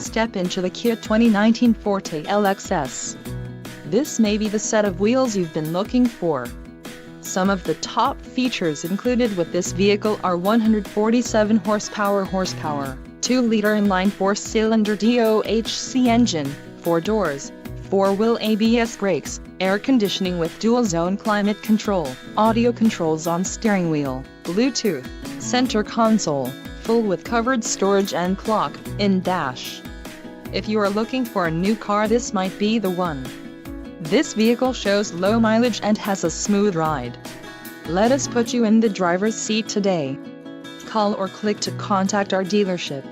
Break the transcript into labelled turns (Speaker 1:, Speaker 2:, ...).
Speaker 1: Step into the Kia 2019 Forte LXS. This may be the set of wheels you've been looking for. Some of the top features included with this vehicle are 147 horsepower, 2-liter inline 4-cylinder DOHC engine, 4 doors, 4-wheel ABS brakes, air conditioning with dual-zone climate control, audio controls on steering wheel, Bluetooth, center console, full with covered storage and clock-in dash. If you are looking for a new car, this might be the one. This vehicle shows low mileage and has a smooth ride. Let us put you in the driver's seat today. Call or click to contact our dealership.